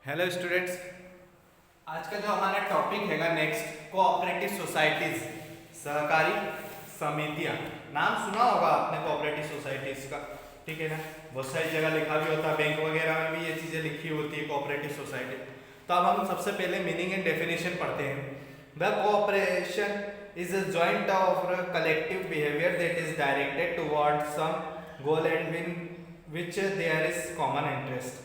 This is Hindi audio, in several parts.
हेलो स्टूडेंट्स, आज का जो हमारा टॉपिक हैगा नेक्स्ट कोऑपरेटिव सोसाइटीज, सहकारी समितियां। नाम सुना होगा आपने कोऑपरेटिव सोसाइटीज का, ठीक है ना। बहुत सारी जगह लिखा भी होता है, बैंक वगैरह में भी ये चीज़ें लिखी होती है कोऑपरेटिव सोसाइटी। तो अब हम सबसे पहले मीनिंग एंड डेफिनेशन पढ़ते हैं। The cooperation is a joint of collective behaviour that is directed towards some goal and in which there is common interest.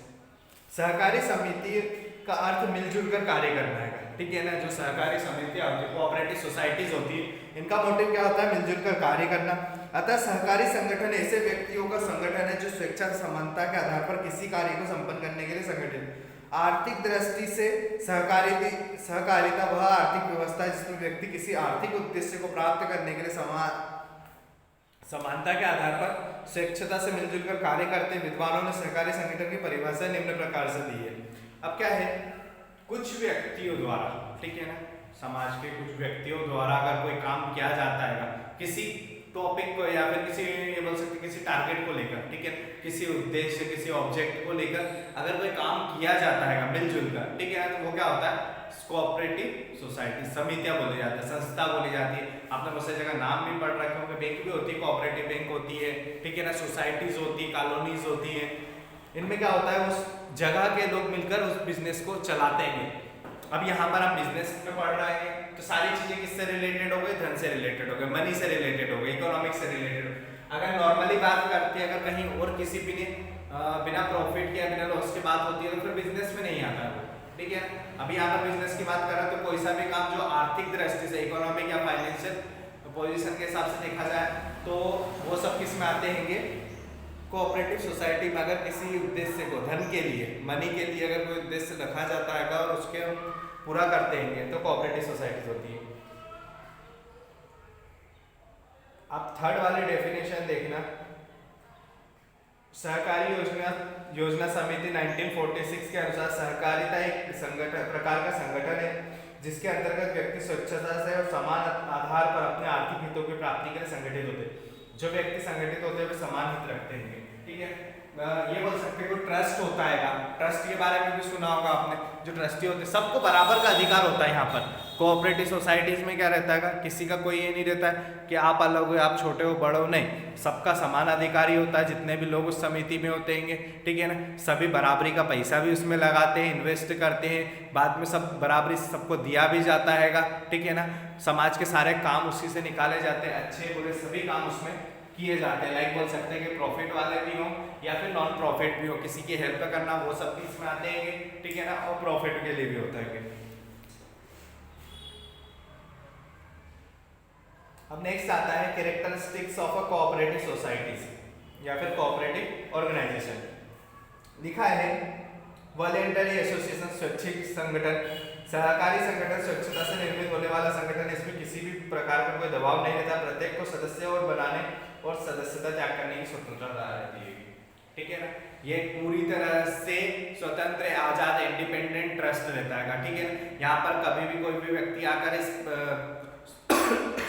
सहकारी समिति का अर्थ मिलजुल कर कार्य करना है, ठीक है ना। जो सहकारी समितियां होती है, कोऑपरेटिव सोसाइटीज होती है, इनका मोटिव क्या होता है? मिलजुल कर कार्य करना। अतः सहकारी संगठन ऐसे व्यक्तियों का संगठन है जो स्वेच्छा समानता के आधार पर किसी कार्य को संपन्न करने के लिए संगठित। आर्थिक दृष्टि से सहकारिता वह आर्थिक व्यवस्था है जिसमें व्यक्ति किसी आर्थिक उद्देश्य को प्राप्त करने के लिए समानता के आधार पर स्वेच्छता से मिलजुल कर कार्य करते हैं। विद्वानों ने सहकारी संगठन की परिभाषा निम्न प्रकार से दी है। अब क्या है? कुछ व्यक्तियों द्वारा, ठीक है ना, समाज के कुछ व्यक्तियों द्वारा अगर कोई काम किया जाता है किसी टॉपिक को या फिर किसी, ये बोल सकते किसी टारगेट को लेकर, ठीक है, किसी उद्देश्य किसी ऑब्जेक्ट को लेकर अगर कोई काम किया जाता है मिलजुल कर, ठीक है, तो वो क्या होता है? कोऑपरेटिव सोसाइटी, समितियां बोली जाती है, संस्था बोली जाती है। आपने बहुत सारी जगह नाम भी पढ़ रखे होंगे। बैंक भी होती है, कोऑपरेटिव बैंक होती है, ठीक है ना। सोसाइटीज होती है, कॉलोनीज होती है। इनमें क्या होता है? उस जगह के लोग मिलकर उस बिजनेस को चलाते हैं। अब यहाँ पर हम बिजनेस में पढ़ रहे हैं तो सारी चीजें किससे रिलेटेड हो गई? धन से रिलेटेड हो गए, मनी से रिलेटेड हो गई, इकोनॉमिक से रिलेटेड। अगर नॉर्मली बात करते हैं, अगर कहीं और किसी भी ने बिना प्रॉफिट के या बिना लॉस की बात होती है तो फिर बिजनेस में नहीं आता है, ठीक है। अभी यहाँ पर बिजनेस की बात कर रहे हैं तो कोई सा भी काम जो आर्थिक दृष्टि से, इकोनॉमिक या फाइनेंशियल पोजीशन के हिसाब से देखा जाए तो वो सब किस में आते हैं? कोऑपरेटिव सोसाइटी में। अगर किसी उद्देश्य को, धन के लिए, मनी के लिए अगर कोई उद्देश्य रखा जाता है और उसके हम पूरा करते हैं तो कोऑपरेटिव सोसाइटीज होती है। अब थर्ड वाली डेफिनेशन देखना। सहकारी योजना समिति 1946 के अनुसार सहकारिता एक प्रकार का संगठन है जिसके अंतर्गत व्यक्ति स्वेच्छा से और समान आधार पर अपने आर्थिक हितों की प्राप्ति के लिए संगठित होते हैं। जो व्यक्ति संगठित होते हैं वे समान हित रखते हैं, ठीक है। ये बोल सकते हैं कोई ट्रस्ट होता है, ट्रस्ट के बारे में भी सुना होगा आपने। जो ट्रस्टी होते हैं सबको बराबर का अधिकार होता है। यहाँ पर कोऑपरेटिव सोसाइटीज में क्या रहता है? किसी का कोई ये नहीं रहता है कि आप अलग हो, आप छोटे हो, बड़े हो, नहीं, सबका समान अधिकारी होता है। जितने भी लोग उस समिति में होते हैं, ठीक है ना, सभी बराबरी का पैसा भी उसमें लगाते हैं, इन्वेस्ट करते हैं, बाद में सब बराबरी सबको दिया भी जाता है, ठीक है ना। समाज के सारे काम उसी से निकाले जाते हैं, अच्छे बुरे सभी काम उसमें किए जाते हैं। लाइक बोल सकते हैं कि प्रॉफिट वाले भी हो या फिर नॉन प्रॉफिट भी हो, किसी की हेल्प करना, वो सब भी इसमें आते हैं, ठीक है ना। और प्रॉफिट के लिए भी होता है। अब नेक्स्ट आता है characteristics of a cooperative societies या फिर कोऑपरेटिव ऑर्गेनाइजेशन। लिखा है वॉलेंटरी एसोसिएशन, स्वैच्छिक संगठन। सहकारी संगठन स्वेच्छता से निर्मित होने वाला संगठन। इसमें किसी भी प्रकार का कोई दबाव नहीं रहता। प्रत्येक को सदस्य और बनाने और सदस्यता त्याग करने की स्वतंत्रता रहती है, ठीक है ना। ये पूरी तरह से स्वतंत्र, आजाद, इंडिपेंडेंट ट्रस्ट रहता है, ठीक है ना। यहाँ पर कभी भी कोई भी व्यक्ति आकर इस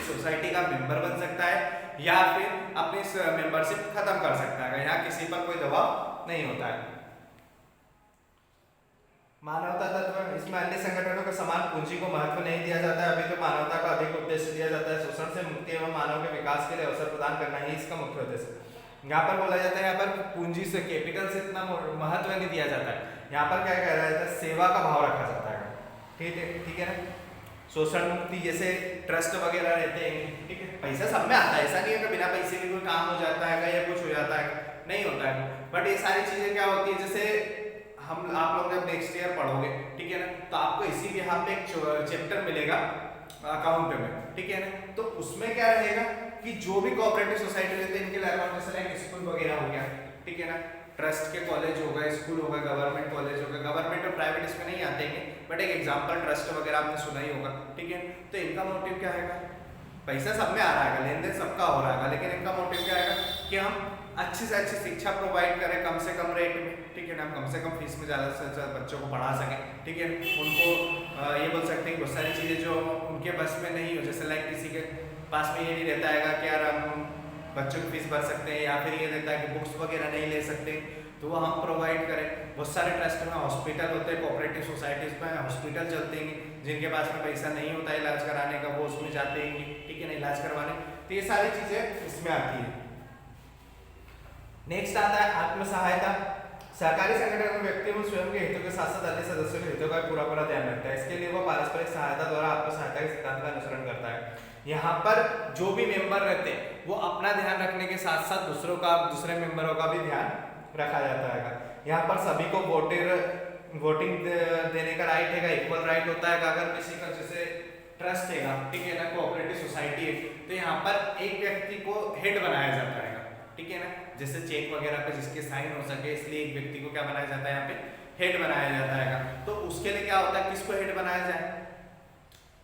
सोसाइटी का मेंबर बन सकता है या फिर अपनी मेंबरशिप खत्म कर सकता है। यहाँ किसी पर कोई दबाव नहीं होता है। मानवता तत्व। इसमें अन्य संगठनों के समान पूंजी को महत्व नहीं दिया जाता है। अभी तो मानवता का अधिक उद्देश्य दिया जाता है। शोषण से मुक्ति एवं मानव के विकास के लिए अवसर प्रदान करना ही इसका मुख्य उद्देश्य। यहाँ पर बोला जाता है, यहाँ पर पूंजी से, कैपिटल से इतना महत्व नहीं दिया जाता है। यहाँ पर क्या कह रहा है? सेवा का भाव रखा जाता है, ठीक है ना। शोषण मुक्ति जैसे ट्रस्ट वगैरह रहते हैं, ठीक है। पैसा सब में आता है, ऐसा नहीं है कि बिना पैसे के कोई काम हो जाता है या कुछ हो जाता है, नहीं होता है। बट ये सारी चीजें क्या होती है, जैसे आप लोग जब नेक्स्ट ईयर पढ़ोगे, ठीक है ना, तो आपको इसी भी यहाँ पे एक चैप्टर मिलेगा अकाउंट में, ठीक है ना। तो उसमें क्या रहेगा कि जो भी कोऑपरेटिव सोसाइटी रहते हैं इनके लिए अकाउंट, जैसे लाइक स्कूल वगैरह हो गया, ठीक है ना, ट्रस्ट के कॉलेज हो गए, स्कूल हो गए, गवर्नमेंट कॉलेज हो गए। गवर्नमेंट और प्राइवेट इसमें नहीं आते हैं, बट एक एग्जांपल ट्रस्ट वगैरह आपने सुना ही होगा, ठीक है। तो इनका मोटिव क्या है? पैसा सब में आ रहा है, लेन देन सबका हो रहा है, लेकिन इनका मोटिव क्या है कि हम अच्छी से अच्छी शिक्षा प्रोवाइड करें कम से कम रेट में, ठीक है ना। हम कम से कम फीस में ज़्यादा से ज़्यादा बच्चों को पढ़ा सकें, ठीक है। उनको ये बोल सकते हैं बहुत सारी चीज़ें जो उनके बस में नहीं हो, जैसे लाइक किसी के पास में ये नहीं रहता है कि यार हम बच्चों की फीस भर सकते हैं, या फिर ये रहता है कि बुक्स वगैरह नहीं ले सकते, तो वो हम प्रोवाइड करें। बहुत सारे ट्रस्ट में हॉस्पिटल होते हैं, कोऑपरेटिव सोसाइटीज में हॉस्पिटल चलते हैं, जिनके पास में पैसा नहीं होता इलाज कराने का वो उसमें जाते हैं, ठीक है ना, इलाज करवाने। तो ये सारी चीजें इसमें आती है। नेक्स्ट आता है आत्म सहायता। सहकारी संगठन में व्यक्ति वो स्वयं के हितों के साथ साथ अन्य सदस्यों के हितों का पूरा ध्यान रखता है। इसके लिए वो पारस्परिक सहायता द्वारा आत्म सहायता के सिद्धांत का अनुसरण करता है। यहाँ पर जो भी मेंबर रहते हैं वो अपना ध्यान रखने के साथ साथ दूसरे मेंबरों का भी ध्यान रखा जाता है। यहाँ पर सभी को वोटिंग देने का राइट है, इक्वल राइट होता है। अगर किसी का जैसे ट्रस्ट है, ठीक है ना, कोऑपरेटिव सोसाइटी है, तो यहाँ पर एक व्यक्ति को हेड बनाया जाता है, ठीक है ना, जैसे चेक वगैरह पे जिसके साइन हो सके, इसलिए एक व्यक्ति को क्या बनाया जाता है, यहाँ पे हेड बनाया जाता है। तो उसके लिए क्या होता है, किसको हेड बनाया जाए,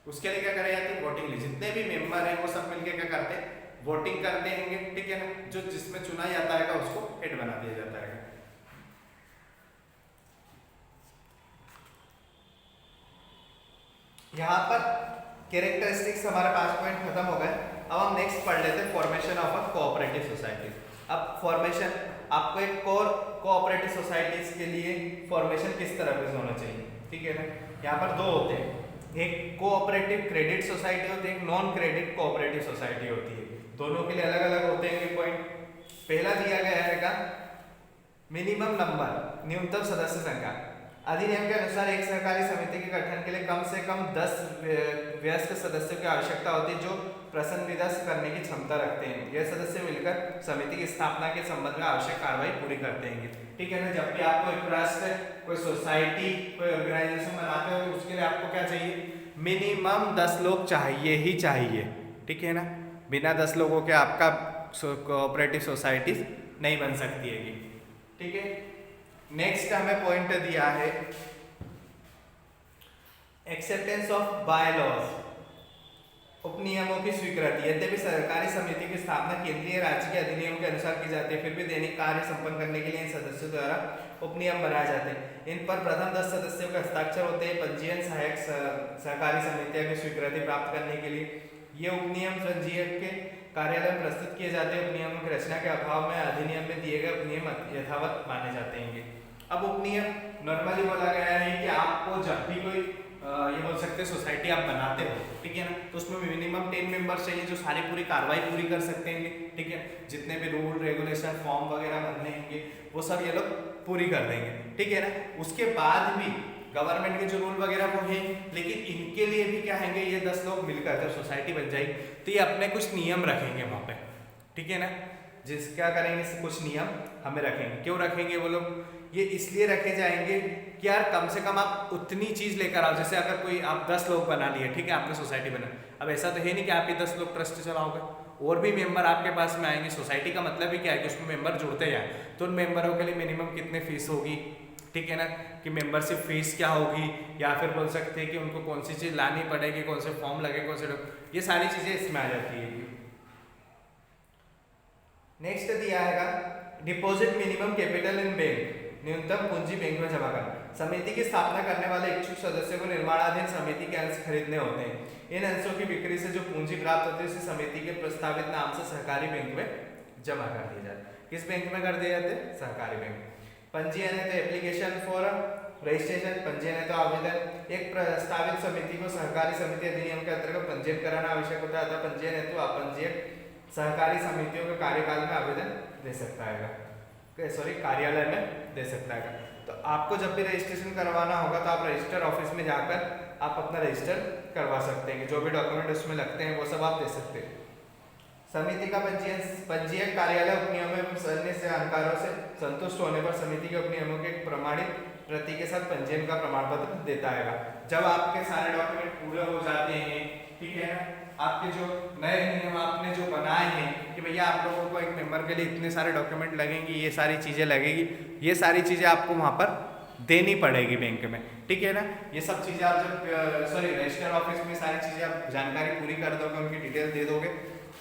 उसके लिए क्या करा जाती है, वोटिंग ली। जितने भी मेंबर हैं वो सब मिलकर क्या करते हैं, वोटिंग करते हैं, ठीक है ना, जो जिसमें चुना जाता है उसको हेड बना दिया जाता है। यहाँ पर कैरेक्टरिस्टिक्स हमारे 5 पॉइंट खत्म हो गए। अब हम नेक्स्ट पढ़ लेते हैं formation of a cooperative society. अब फॉर्मेशन आपको एक कोऑपरेटिव सोसाइटीज के लिए फॉर्मेशन किस तरह से होना चाहिए, ठीक है ना। यहाँ पर दो होते हैं, एक कोऑपरेटिव क्रेडिट सोसाइटी होती है, एक नॉन क्रेडिट कोऑपरेटिव सोसाइटी होती है। दोनों के लिए अलग अलग होते हैं ये पॉइंट। पहला दिया गया है मिनिमम नंबर, न्यूनतम सदस्य संख्या। अधिनियम के अनुसार एक सहकारी समिति के गठन के लिए कम से कम 10 वयस्क सदस्यों की आवश्यकता होती है, जो प्रसन्नविदा करने की क्षमता रखते हैं। यह सदस्य मिलकर समिति की स्थापना के संबंध में आवश्यक कार्रवाई पूरी करते हैं, ठीक है ना। जब भी आप कोई ट्रस्ट, कोई सोसाइटी, कोई ऑर्गेनाइजेशन बनाते हो तो उसके लिए आपको क्या चाहिए, मिनिमम 10 लोग चाहिए ही चाहिए, ठीक है ना। बिना 10 लोगों के आपका कोऑपरेटिव सोसाइटी नहीं बन सकती है, ठीक है। नेक्स्ट हमें पॉइंट दिया है एक्सेप्टेंस ऑफ बाय लॉज, उपनियमों की स्वीकृति। यद्यपि सहकारी समिति की स्थापना केंद्रीय राज्य के अधिनियम के अनुसार की जाती है, फिर भी दैनिक कार्य संपन्न करने के लिए इन सदस्यों द्वारा उपनियम बनाए जाते हैं। इन पर प्रथम 10 सदस्यों के हस्ताक्षर होते हैं। पंजीयन सहायक सहकारी समितियों की स्वीकृति प्राप्त करने के लिए ये उपनियम पंजीयक के कार्यालय में प्रस्तुत किए जाते हैं। उपनियमों की रचना के अभाव में अधिनियम में दिए गए उपनियम यथावत माने जाते हैं। अब उपनियम नॉर्मली बोला गया है कि आपको जब भी कोई ये बोल सकते हैं सोसाइटी आप बनाते हो, ठीक है ना, तो उसमें मिनिमम 10 मेंबर चाहिए जो सारी पूरी कार्रवाई पूरी कर सकते हैं, ठीक है। जितने भी रूल रेगुलेशन फॉर्म वगैरह बनने होंगे वो सब ये लोग पूरी कर देंगे, ठीक है ना। उसके बाद भी गवर्नमेंट के जो रूल वगैरह वो हैं, लेकिन इनके लिए भी क्या हैंगे, ये 10 लोग मिलकर जब सोसाइटी बन जाएगी तो ये अपने कुछ नियम रखेंगे वहाँ पे, ठीक है ना। क्या करेंगे, कुछ नियम हमें रखेंगे। क्यों रखेंगे वो लोग, ये इसलिए रखे जाएंगे कि यार कम से कम आप उतनी चीज लेकर आओ। जैसे अगर कोई आप 10 लोग बना लिए, ठीक है, आपने सोसाइटी बना, अब ऐसा तो है नहीं कि आप ही 10 लोग ट्रस्ट चलाओगे, और भी मेंबर आपके पास में आएंगे। सोसाइटी का मतलब ही क्या है कि उसमें मेंबर जुड़ते जाए, तो उन मेंबरों के लिए मिनिमम कितने फीस होगी, ठीक है ना, कि मेंबरशिप फीस क्या होगी, या फिर बोल सकते हैं कि उनको कौन सी चीज लानी पड़ेगी, कौन से फॉर्म लगे, कौन से, ये सारी चीजें इसमें आ जाती है। नेक्स्ट दिया है deposit minimum capital in bank, न्यूनतम पूंजी बैंक में जमा करना। समिति की स्थापना करने वाले इच्छुक सदस्यों को निर्माणाधीन समिति के अंश खरीदने होते हैं। इन अंशों की बिक्री से जो पूंजी प्राप्त होती है उसे समिति के प्रस्तावित नाम से सहकारी बैंक में जमा कर दिया जाता है। किस बैंक में कर दिए जाते हैं, सहकारी बैंक। पंजीयन है तो एप्लीकेशन फॉर रजिस्ट्रेशन, पंजीयन है तो आवेदन। एक प्रस्तावित समिति को सहकारी समिति अधिनियम के अंतर्गत पंजीयन कराना आवश्यक होता है, पंजीयन है तो अपंजीयक सहकारी समितियों के कार्यकाल में आवेदन दे सकता है, कार्यालय में दे सकता है। तो आपको जब भी रजिस्ट्रेशन करवाना होगा तो आप रजिस्टर ऑफिस में जाकर आप अपना रजिस्टर करवा सकते हैं, जो भी डॉक्यूमेंट उसमें लगते हैं वो सब आप दे सकते हैं। समिति का पंजीयक कार्यालय उपनियमों एवं अन्य से जानकारों से संतुष्ट होने पर समिति के उपनियमों के प्रमाणित प्रति के साथ पंजीयन का प्रमाण पत्र देता है। जब आपके सारे डॉक्यूमेंट पूरे हो जाते हैं, ठीक है ना, आपके जो नए नियम आपने जो बनाए हैं कि भैया आप लोगों को एक मेंबर के लिए इतने सारे डॉक्यूमेंट लगेंगी, ये सारी चीज़ें लगेगी, ये सारी चीज़ें आपको वहाँ पर देनी पड़ेगी बैंक में, ठीक है ना। ये सब चीज़ें आप जब रजिस्टर ऑफिस में सारी चीज़ें आप जानकारी पूरी कर दोगे, उनकी डिटेल दे दोगे,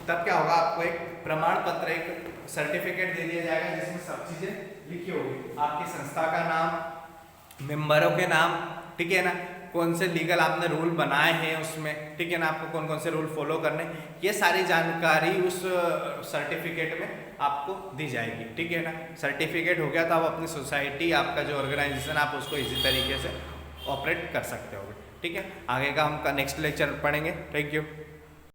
तब क्या होगा, आपको एक प्रमाण पत्र, एक सर्टिफिकेट दे दिया जाएगा जिसमें सब चीज़ें लिखी होगी। आपकी संस्था का नाम, मेंबरों के नाम, ठीक है ना, कौन से लीगल आपने रूल बनाए हैं उसमें, ठीक है ना, आपको कौन कौन से रूल फॉलो करने, ये सारी जानकारी उस सर्टिफिकेट में आपको दी जाएगी, ठीक है ना। सर्टिफिकेट हो गया तो आप अपनी सोसाइटी, आपका जो ऑर्गेनाइजेशन, आप उसको इजी तरीके से ऑपरेट कर सकते हो, ठीक है। आगे का हम नेक्स्ट लेक्चर पढ़ेंगे। Thank you.